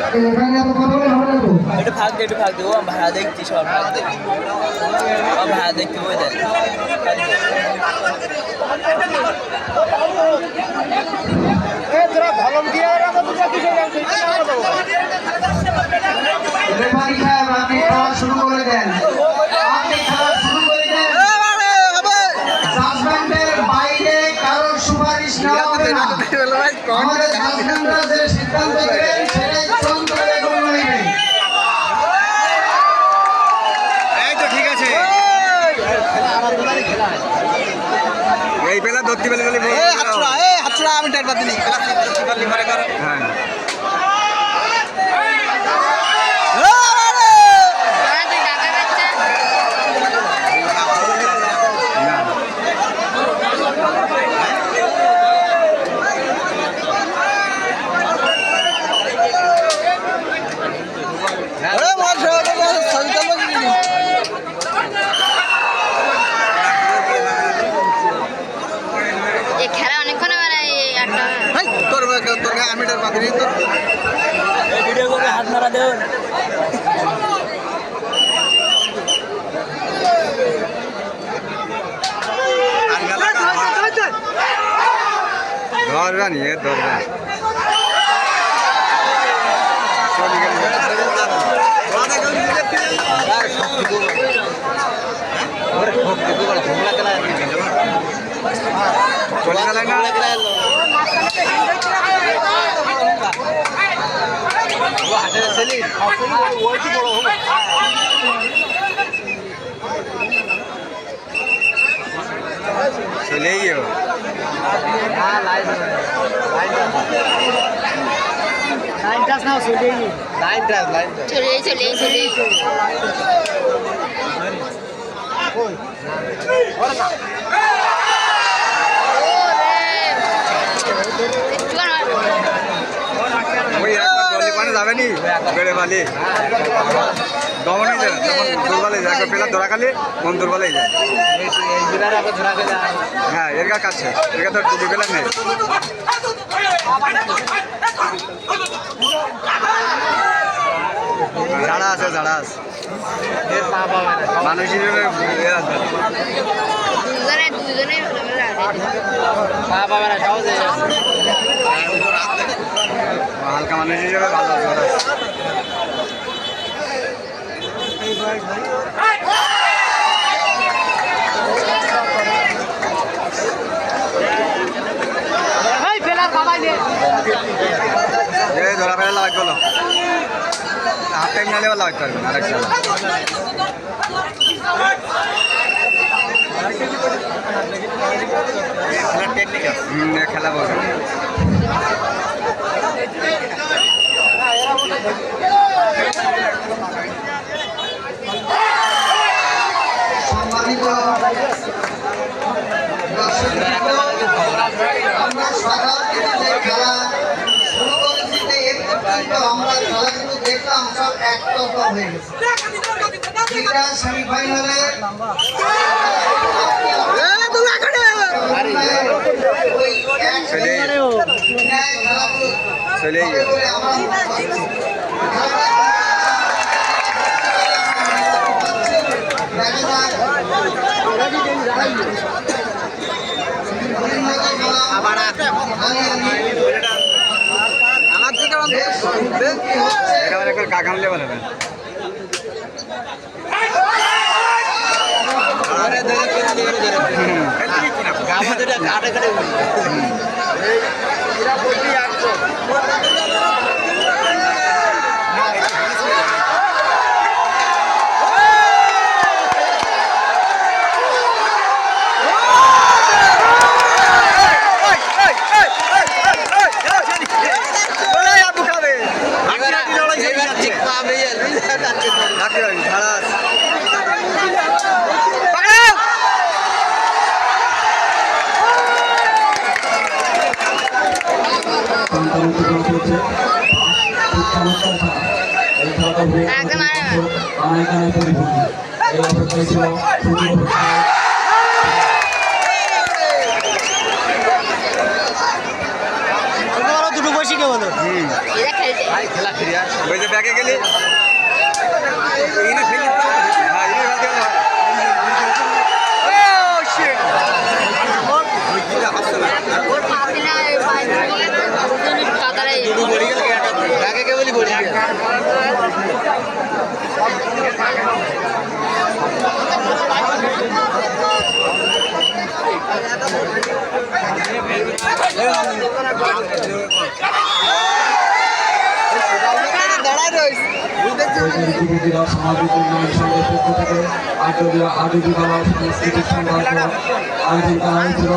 একটু ভাগ দে ও ভাড়া দেখছি সব ভাগ দেখি ও ভাড়া দেখতে বই দেয় তোরা ভলান্টিয়ার শুরু করে দেন বাইরে কারোর সুপারিশ নেওয়া হবে না আমাদের হাজবেন্ডরা যে সিদ্ধান্ত নেবেন সেটাই চূড়ান্ত করে গণ্য হইবে এই তো ঠিক আছে এই বেলা ধরতে বেলা বলে হাতছড়া আমি টাইট বাদ দিনি হ্যাঁ ভিডিও করে হাত মারা দেও ধরবা নিয়ে ধরবা চলে গেল না চলে গিয়ে ওই একবার গলি পানে যাবে নি বেড়ে বালি দমনই যায় না তখন দুর্বলে যায় একবার পেলা ধরা খালি মন দুর্বলেই যায় হ্যাঁ এর গা কাছে এর গা তো দুটি পেলা নেই ঝাড়া আছে মানুষ হিসেবে হালকা মানুষ হিসেবে ভালো আছে ধরা ফেলা লাগলো হাফ টাইম নালেও লাগতে পারবেন আরেকটা খেলার টেকনিক আছে খেলা বলবে সম্মানিত আমরা সকাল থেকে যে খেলা শুরু করেছি এর পর্যন্ত আমরা খেলাগুলো দেখলাম সব একতরফা হয়ে গেছে এটা সেমিফাইনালে চলে গিয়ে আমার দিকে একবার গা ঘামলে বলে দুটো বসি কে বলো ওই যে ব্যাগে গেলি উপজেলা সামাজিক উন্নয়ন সংঘের পক্ষ থেকে আটটি কলা সাংস্কৃতিক সংঘর্ষ আয়োজন করা হয়েছিল।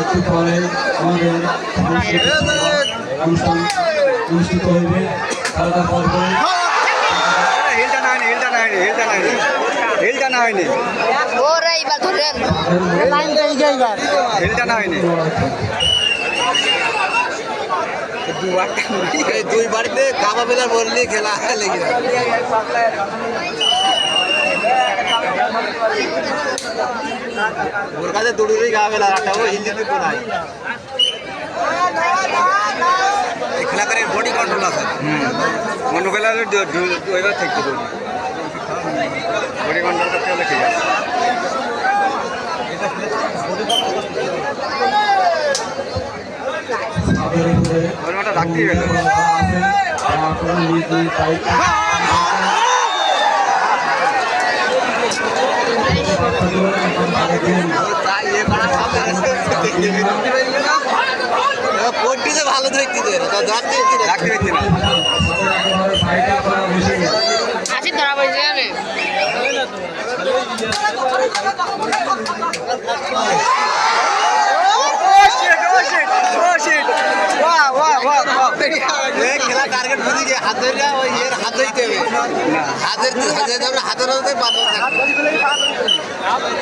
একটু পরে আমাদের অনুষ্ঠান অনুষ্ঠিত হইবে। খেলাটা পর্বে হিলটা না হয়নি দুই বাড়িতে কাবা বেলার বললি খেলা লেগে ওর কাছে দুটোরই কাবা বেলার আটটা ও হিন্দিতে কোনায় খেলা করে বডি কন্ট্রোল আছে অন্য বেলার ওইবার থাকতে বডি কন্ট্রোল করতে হলে ঠিক আছে। ওটা রাখতেই গেল পট্টিতে ভালো দেখতে রাখতে দেখছি না আসি ধরা পড়েছে জানে খেলা টার্গেট বুঝি গিয়ে হাত ধরে ওই এর হাত ধরতে হবে হাতের হাতের হাতে পারবো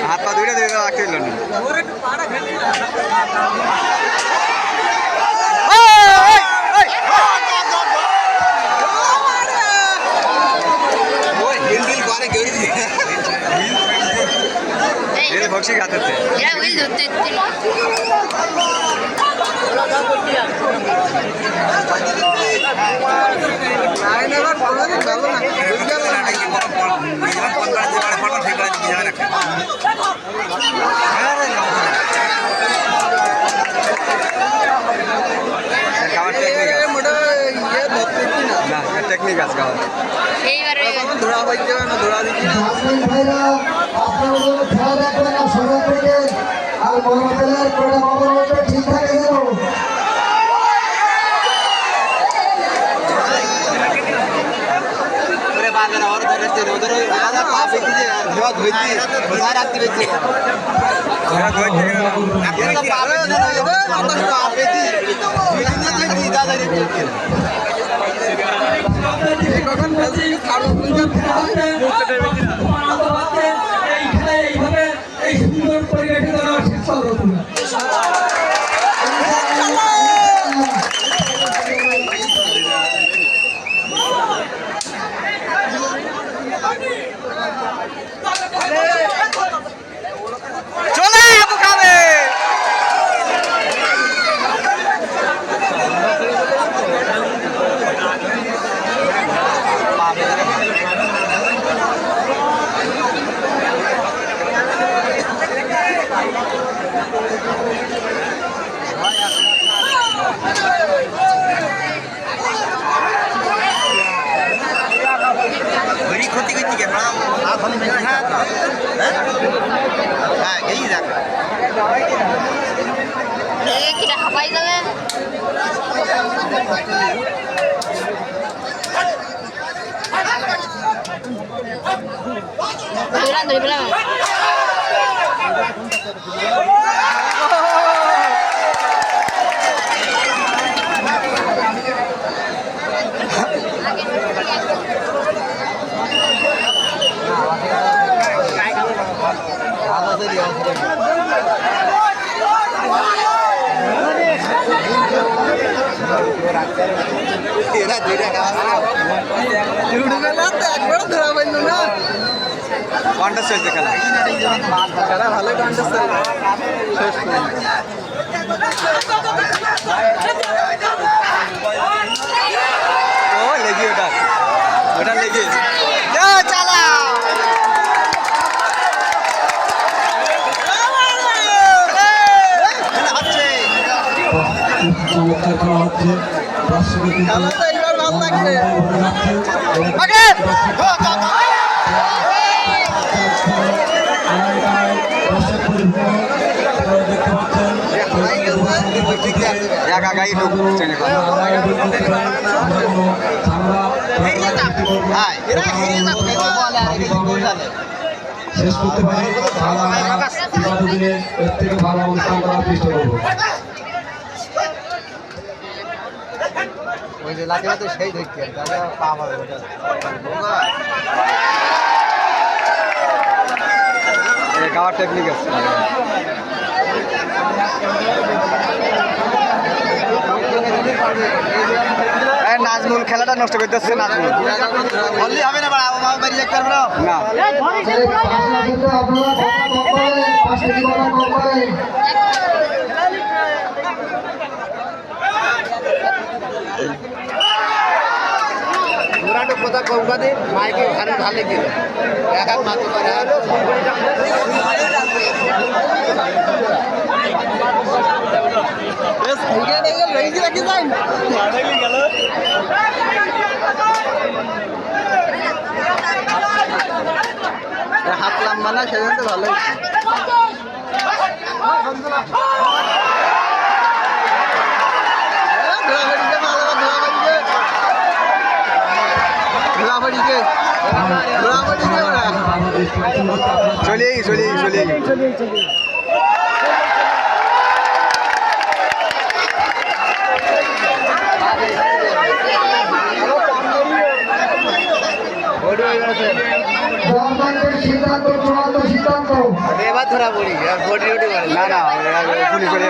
হাত পা দুইটা দিয়ে রাখতে দিল না ওই হিন্দিল করে কেউ এর বক্সি গাতেছে এরা উইল ধরতে টেকনিক আছে এইবারে জাসমিন ভাইরা আপনারা যেন খেয়াল রাখবেন আর সজাগ থাকেন আর মহাবিদ্যালয়ের কোটা ভবনটা ঠিক থাকে যেন বাজার আর ধরেছে ওদের ওই আলাদা পা পেতে ধোয়া ধুইতে ধোয়া রাখতে পেতে একটা পা পেতে আমরা পা পেতে ধুইতে দাদা রে কখন বলছি এই খেলায় এইভাবে এই সুন্দর পরিবেশে দেওয়া সফল হতো না। চলে খাবে ক্ষতি করছি কেন হ্যাঁ এই দেখ কিটা হাঁপাই যাবে ধরে পেলাম এরা দুইটা কন্টাস চলছে খেলা খেলা ভালোই কন্টেস্ট ও হচ্ছে দর্শকের কিন্তু দেখতে পাচ্ছেন একা গাই ঢুকু চেনে শেষ করতে পারি তাহলে আমরা বিগত দিনে এর থেকে ভালো অনুষ্ঠান করার চেষ্টা করবো। ওই যে লাঠি তো সেই দেখতে পা মারবে গাওয়ার টেকনিক আছে। নাজমুল খেলাটা নষ্ট করতেছে নাজমুল বললি হবে না বাড়ি দেখতে পারবো না ঘোরাটো কোথা কৌকা দিয়ে মাইকে ঘরে ঢালে দিল এক এক মাত্র করে হাত লাম্বা না সেজন্য তো ভালো চলে চলে চলে সিদ্ধান্ত চূড়ান্ত সিদ্ধান্ত এবার ধরা পড়ি আর বডি উঠে পারে না না পুলিশ চলে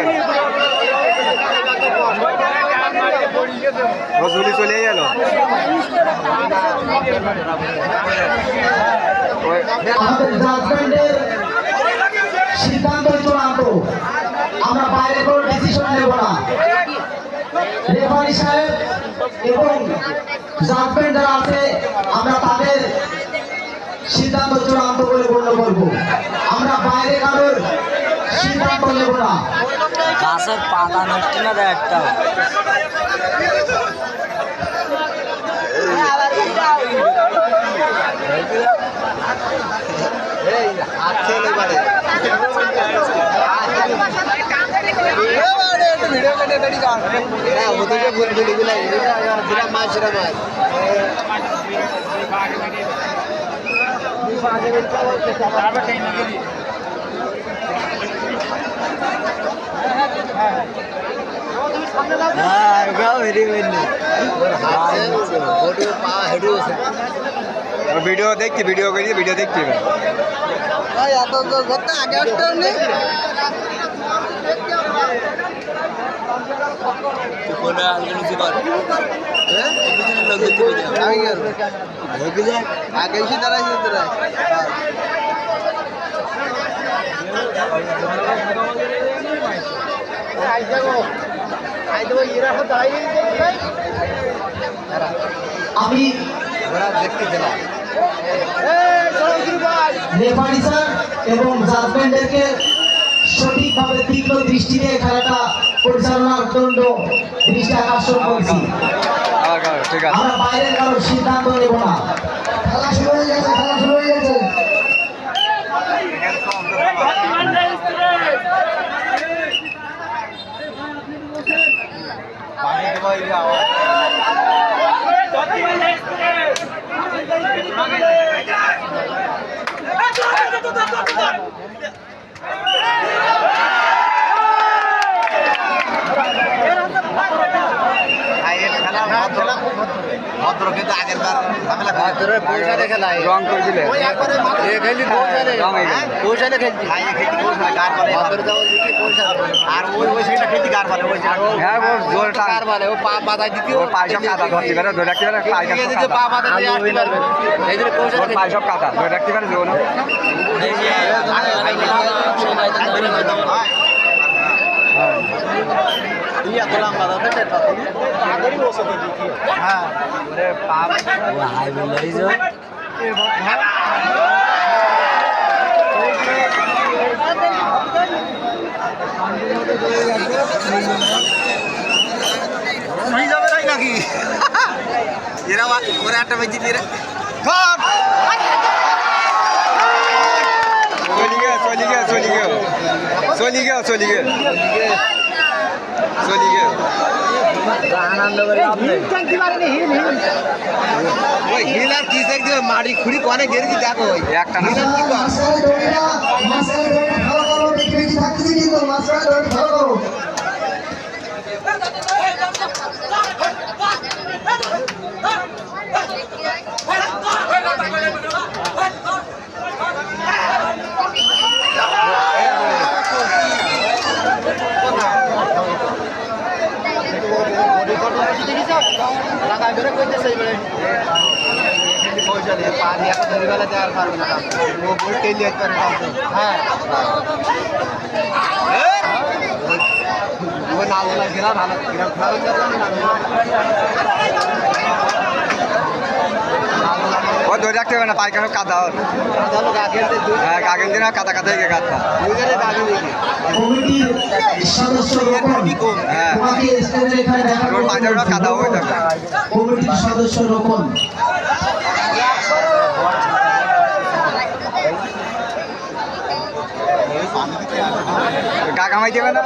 রসুলি চলে গেল আমাদের জাজমেন্টের সিদ্ধান্ত চূড়ান্ত আমরা বাইরে কোনো ডিসিশন নেব না রেফারি সাহেব এবং জাজমেন্ট যারা আছে আমরা তাদের সিদ্ধান্ত চূড়ান্ত বলে গণ্য করবো আমরা বাইরে কারোর সিদ্ধান্ত নেব না গাছের পাতা নষ্ট না দেয় একটা হাত ছেলে পারে ওদিকে বুলবুলি গুলাই যেটা মাছ সেটা মাছ ভিডিও দেখছি ভিডিও করি ভিডিও দেখছি এত করতে আগে আসতেও নেই আগে এসে দাঁড়াইছে তোরা আমি দেখতে দিলাম রেফারি স্যার এবং জাজমেন্টদেরকে সঠিকভাবে তীক্ষ্ণ দৃষ্টিতে খেলাটা পরিচালনার জন্য দৃষ্টি আকর্ষণ করছি ঠিক আছে আমরা বাইরের কারোর সিদ্ধান্ত নেব না খেলা শুরু হয়ে গেছে খেলা শুরু হয়ে গেছে ভদ্র কিন্তু আগের বার ঝামেলা পৌঁছালে খেলা রং করে দিলে খেলি পৌঁছালে রং হয়ে গেল পৌঁছালে খেলছি খেলছি পৌঁছালে কার বলে আর ওই সেটা খেলছি কার বলে ওই হ্যাঁ ও জোর কার বলে ও পা পাতায় দিতে ওর পায়ে সব কাদা ধরতে পারে ধরে রাখতে পারে পায়ে সব পা কাদা পাতা দিয়ে আসতে পারবে এই জন্য পৌঁছালে ওর পায়ে সব কাদা ধরে রাখতে পারে জোর হ্যাঁ হাই বলে যাও যাবে তাই নাকি এরা ওরা একটা বেঁচে দিয়ে চলি গে ওই হিল আর কি সাইড দিয়ে মাটি খুঁড়ি কোনে গেরকি দেখো ওই একটা না মাঝখানে দড়িটা ভালো করো, বেশি বেশি থাকতেছি কিন্তু মাঝখানে দড়িটা ভালো করো। টাকা বের করতেছে এবারে পয়সা দিয়ে পা দিয়ে এখন ধরিবেলা দেওয়ার পারবে না ও বই টেলি একবার হ্যাঁ ও না বলা গেলা ভালো গ্রাম ভালো ও ধরে রাখতে হবে না পায়খানা কাদা ওর ভালো গা খেলতে হ্যাঁ কাগেন দিন কাদা কাদা হয়ে কাদা দুজনে দাবি দেখি কমিটির সদস্য রোপণ, হ্যাঁ তোমাকে স্টেজে এখানে দেখা ওর পায়খানা কাদা হয়ে যাবে কমিটির সদস্য রোপণ। গা কামাই দেবে না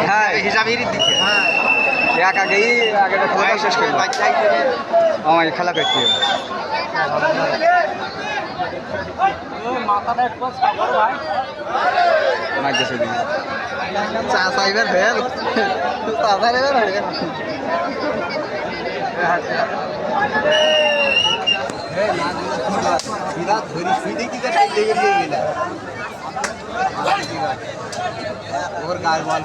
হ্যাঁ হিসাবের দিকে হ্যাঁ এক আগেই আগে খেলা শেষ করে আমার খেলা পেতে মাঝে শুধু চা সাইবার ভেল চা সাইবার হয়ে গেল ওর গায়ে বল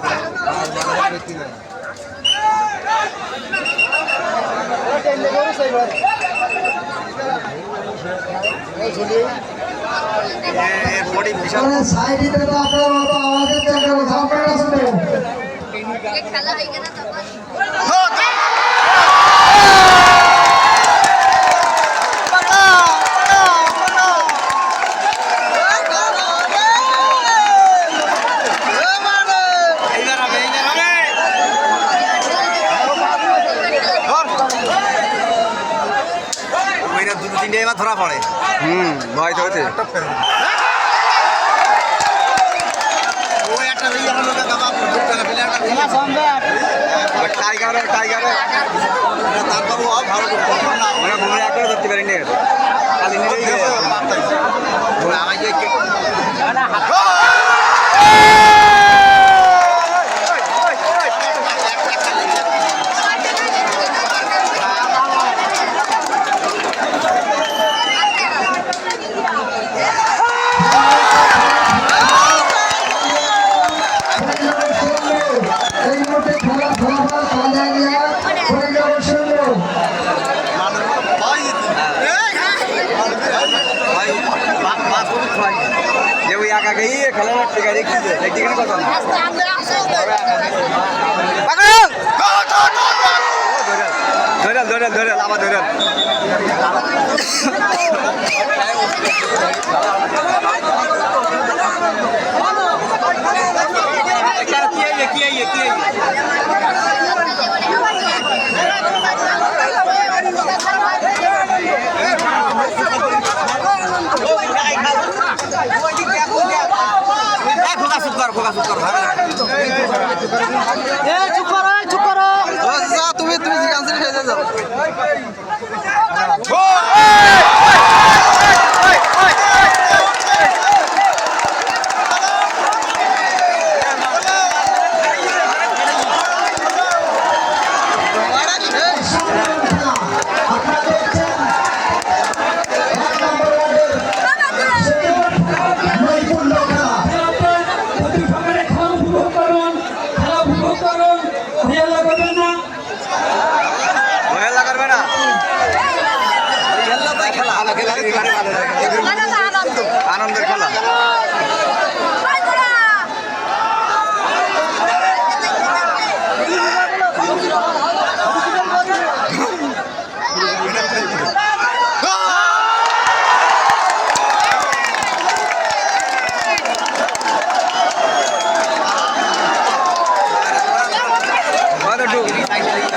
সাইডে তো আপনার মতো আমাদের জায়গা আপনারা শুনবেন। খেলা হয়ে গেল তখন দুটো তিনটে এবার ধরা পড়ে ভয় তো হচ্ছে ওই একটা টাইগারও তারপর ভালো মানে ঘুরে এক করে ধরতে পারিনি খালি নিজেই আমার যে এই মুহূর্তে খেলা ফলাফল পাওয়া যায়নি আর হয়ে যাবে শূন্য। যে ওই এক আগেই খেলা ঠিক আছে দেখছি একদিকে কথা না ধরে আবার ধরে তুমি ক্যান্সেল হয়ে যাও আনন্দের খেলা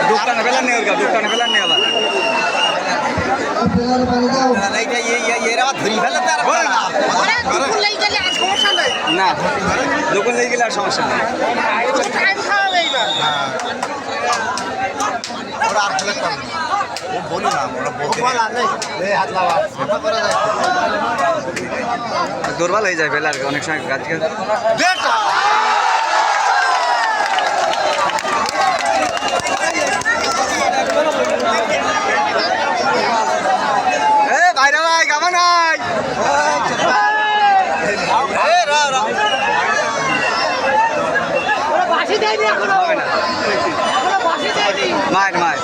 দুকানে ফেলার নিয়ে গা দুকানে ফেলার নিয়ে আবার প্লেয়ার পানি দাও না দোকান লেগে গেলে আর সমস্যা নেই দুর্বল হয়ে যায় ফেলার অনেক সময় গাছ বাইরে ভাই কেমন হয় হবে না মায়ের মায়ের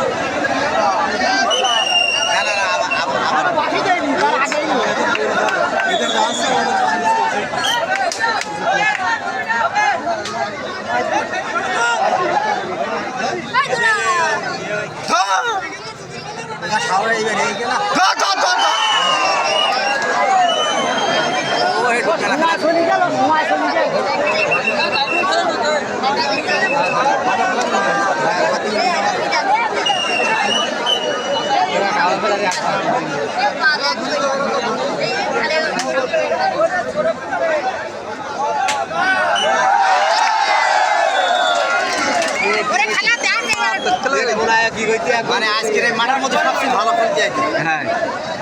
মানে আজকের এই মাঠের মধ্যে সবচেয়ে ভালো খেলতে আছে হ্যাঁ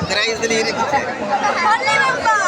প্রাইজ দিলে হেরে দিচ্ছে Only member.